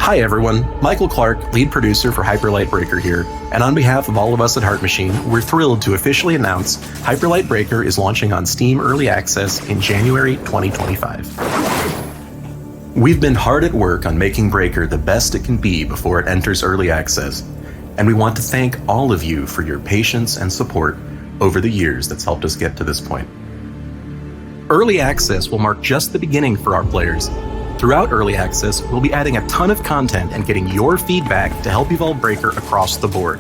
Hi everyone, Michael Clark, lead producer for Hyperlight Breaker here, and on behalf of all of us at Heart Machine, we're thrilled to officially announce Hyperlight Breaker is launching on Steam Early Access in January 2025. We've been hard at work on making Breaker the best it can be before it enters Early Access, and we want to thank all of you for your patience and support over the years that's helped us get to this point. Early Access will mark just the beginning for our players. Throughout Early Access, we'll be adding a ton of content and getting your feedback to help evolve Breaker across the board.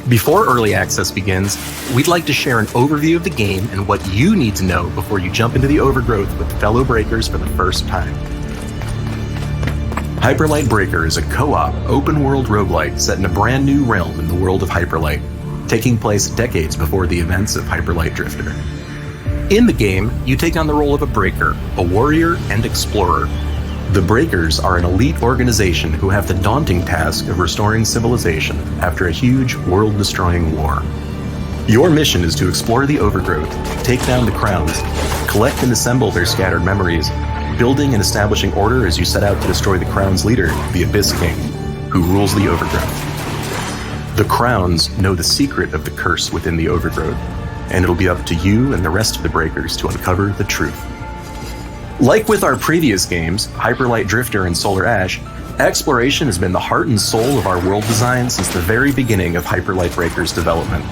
Before Early Access begins, we'd like to share an overview of the game and what you need to know before you jump into the Overgrowth with fellow Breakers for the first time. Hyperlight Breaker is a co-op, open-world roguelite set in a brand new realm in the world of Hyperlight, taking place decades before the events of Hyperlight Drifter. In the game, you take on the role of a Breaker, a warrior, and explorer. The Breakers are an elite organization who have the daunting task of restoring civilization after a huge, world-destroying war. Your mission is to explore the Overgrowth, take down the Crowns, collect and assemble their scattered memories, building and establishing order as you set out to destroy the Crown's leader, the Abyss King, who rules the Overgrowth. The Crowns know the secret of the curse within the Overgrowth, and it'll be up to you and the rest of the Breakers to uncover the truth. Like with our previous games, Hyperlight Drifter and Solar Ash, exploration has been the heart and soul of our world design since the very beginning of Hyperlight Breaker's development.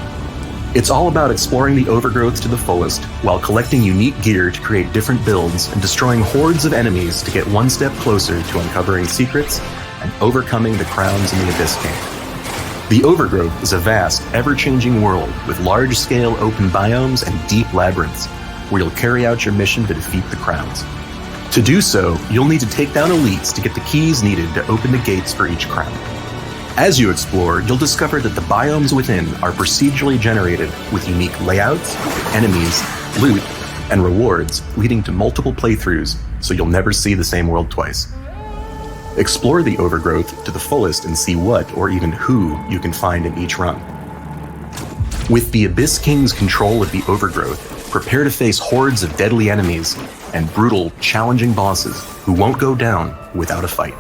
It's all about exploring the Overgrowth to the fullest, while collecting unique gear to create different builds and destroying hordes of enemies to get one step closer to uncovering secrets and overcoming the Crowns and the Abyss King. The Overgrowth is a vast, ever-changing world with large-scale open biomes and deep labyrinths, where you'll carry out your mission to defeat the Crowns. To do so, you'll need to take down elites to get the keys needed to open the gates for each crown. As you explore, you'll discover that the biomes within are procedurally generated with unique layouts, enemies, loot, and rewards, leading to multiple playthroughs, so you'll never see the same world twice. Explore the Overgrowth to the fullest and see what, or even who, you can find in each run. With the Abyss King's control of the Overgrowth, prepare to face hordes of deadly enemies and brutal, challenging bosses who won't go down without a fight.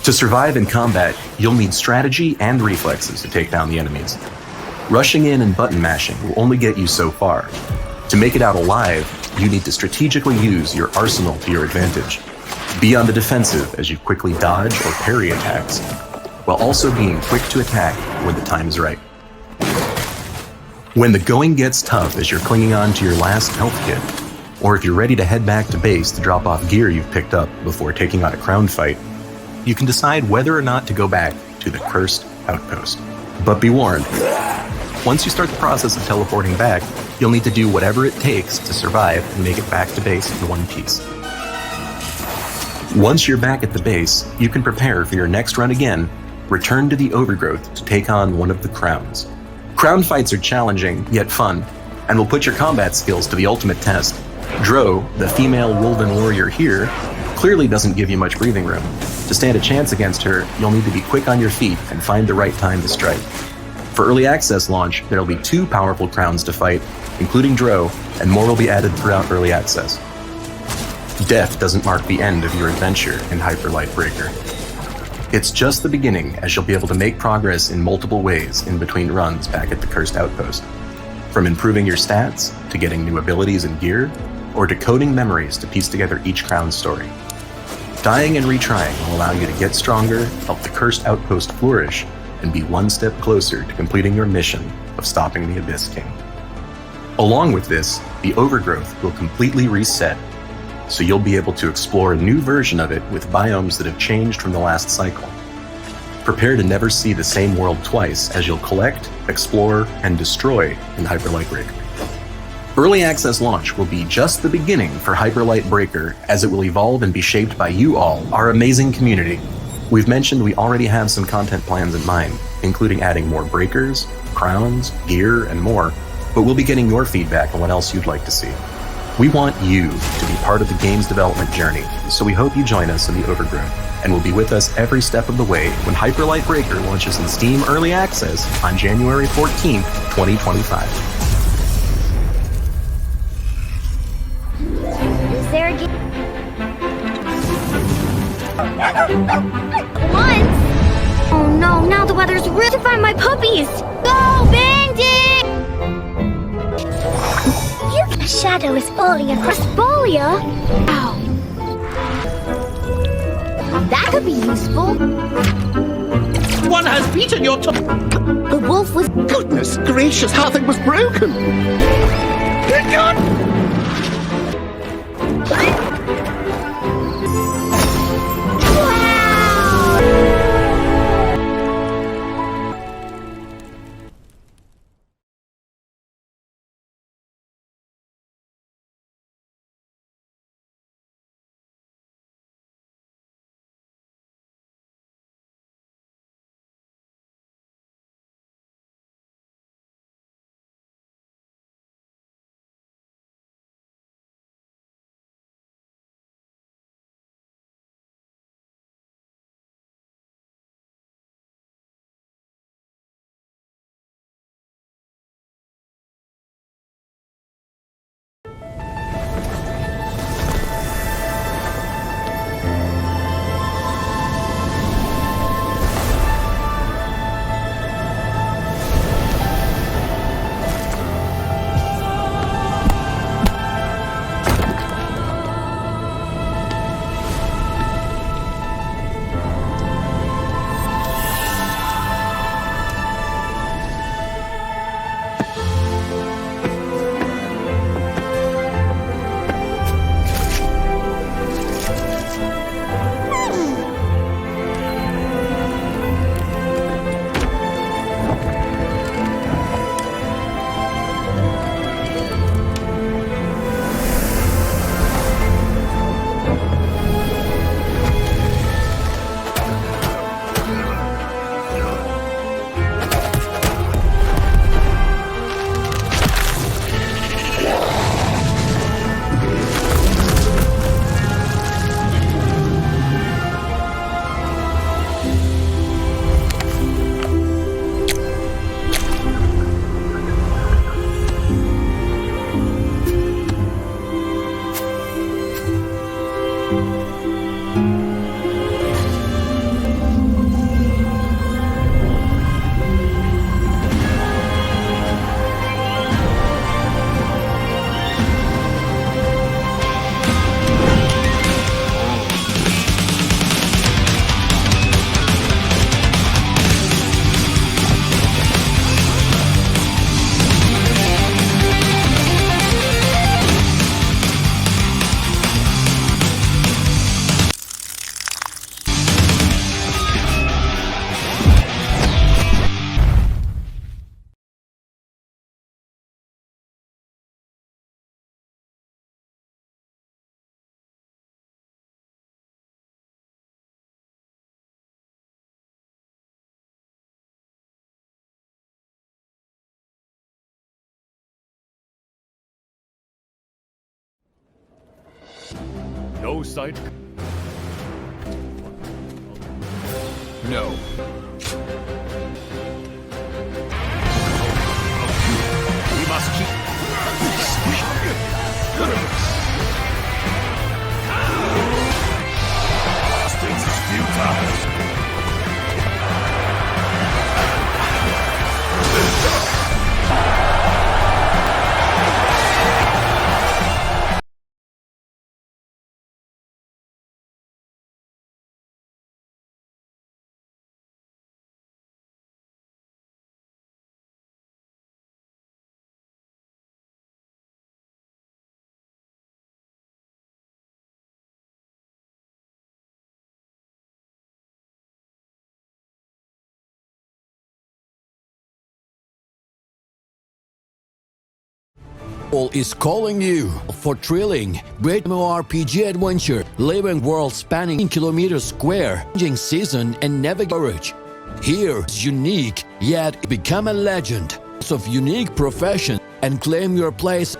To survive in combat, you'll need strategy and reflexes to take down the enemies. Rushing in and button mashing will only get you so far. To make it out alive, you need to strategically use your arsenal to your advantage. Be on the defensive as you quickly dodge or parry attacks, while also being quick to attack when the time is right. When the going gets tough as you're clinging on to your last health kit, or if you're ready to head back to base to drop off gear you've picked up before taking on a crown fight, you can decide whether or not to go back to the cursed outpost. But be warned, once you start the process of teleporting back, you'll need to do whatever it takes to survive and make it back to base in one piece. Once you're back at the base, you can prepare for your next run again, return to the Overgrowth to take on one of the Crowns. Crown fights are challenging, yet fun, and will put your combat skills to the ultimate test. Dro, the female Wolven warrior here, clearly doesn't give you much breathing room. To stand a chance against her, you'll need to be quick on your feet and find the right time to strike. For Early Access launch, there'll be 2 powerful Crowns to fight, including Dro, and more will be added throughout Early Access. Death doesn't mark the end of your adventure in Hyperlight Breaker. It's just the beginning, as you'll be able to make progress in multiple ways in between runs back at the Cursed Outpost. From improving your stats, to getting new abilities and gear, or decoding memories to piece together each Crown's story. Dying and retrying will allow you to get stronger, help the Cursed Outpost flourish, and be one step closer to completing your mission of stopping the Abyss King. Along with this, the Overgrowth will completely reset, so you'll be able to explore a new version of it with biomes that have changed from the last cycle. Prepare to never see the same world twice as you'll collect, explore, and destroy in Hyperlight Breaker. Early Access launch will be just the beginning for Hyperlight Breaker, as it will evolve and be shaped by you all, our amazing community. We've mentioned we already have some content plans in mind, including adding more Breakers, Crowns, gear, and more, but we'll be getting your feedback on what else you'd like to see. We want you to be part of the game's development journey, so we hope you join us in the Overgrowth, and will be with us every step of the way when Hyperlight Breaker launches in Steam Early Access on January 14th, 2025. Is there a game? Once? Oh no, now the weather's real to find my puppies! Go, Bandit! A shadow is falling across Asfalia. Ow. That could be useful. One has beaten your top. The wolf was... Goodness gracious, how thing was broken! Good God! No sight. No. We must keep. Things is futile. Is calling you for thrilling, great MMORPG adventure, living world spanning kilometers square, changing season and navigate. Here is unique, yet become a legend of unique profession and claim your place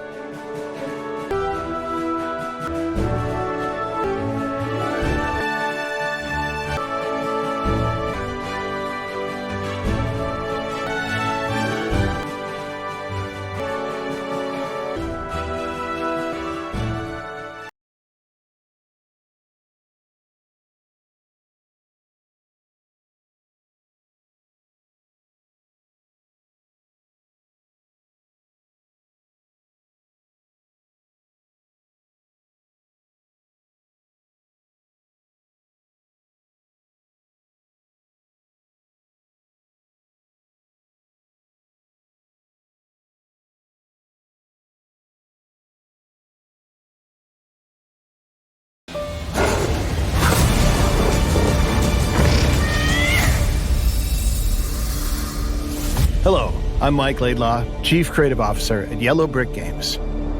I'm Mike Laidlaw, Chief Creative Officer at Yellow Brick Games,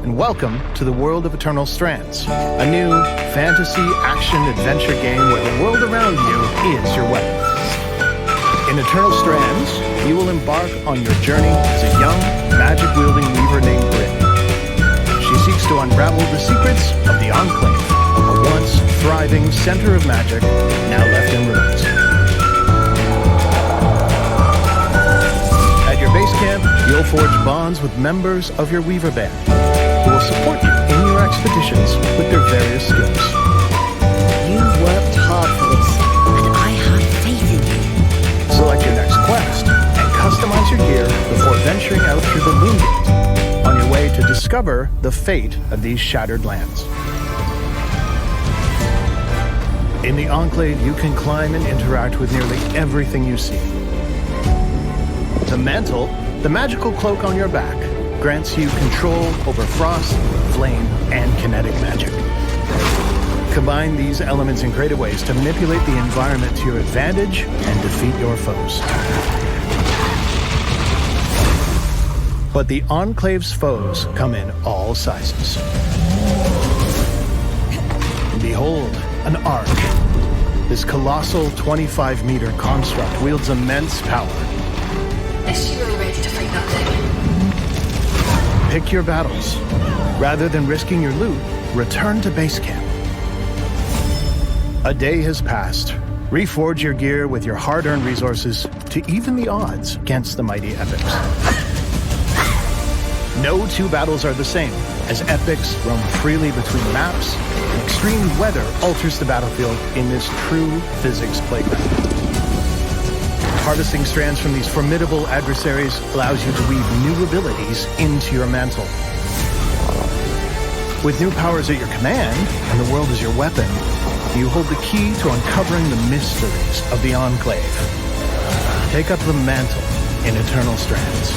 and welcome to the world of Eternal Strands, a new fantasy action-adventure game where the world around you is your weapon. In Eternal Strands, you will embark on your journey as a young, magic-wielding weaver named Brit. She seeks to unravel the secrets of the Enclave, a once thriving center of magic, now left in ruins. At your base camp, you'll forge bonds with members of your Weaver Band, who will support you in your expeditions with their various skills. You've worked hard for this, and I have faith in you. Select your next quest, and customize your gear before venturing out through the Moon Gate, on your way to discover the fate of these shattered lands. In the Enclave, you can climb and interact with nearly everything you see. The mantle, the magical cloak on your back, grants you control over frost, flame, and kinetic magic. Combine these elements in creative ways to manipulate the environment to your advantage and defeat your foes. But the Enclave's foes come in all sizes. Behold, an Ark. This colossal 25-meter construct wields immense power. Is she really ready to fight that thing? Pick your battles. Rather than risking your loot, return to base camp. A day has passed. Reforge your gear with your hard-earned resources to even the odds against the mighty epics. No two battles are the same, as epics roam freely between maps, and extreme weather alters the battlefield in this true physics playground. Harvesting strands from these formidable adversaries allows you to weave new abilities into your mantle. With new powers at your command, and the world as your weapon, you hold the key to uncovering the mysteries of the Enclave. Take up the mantle in Eternal Strands.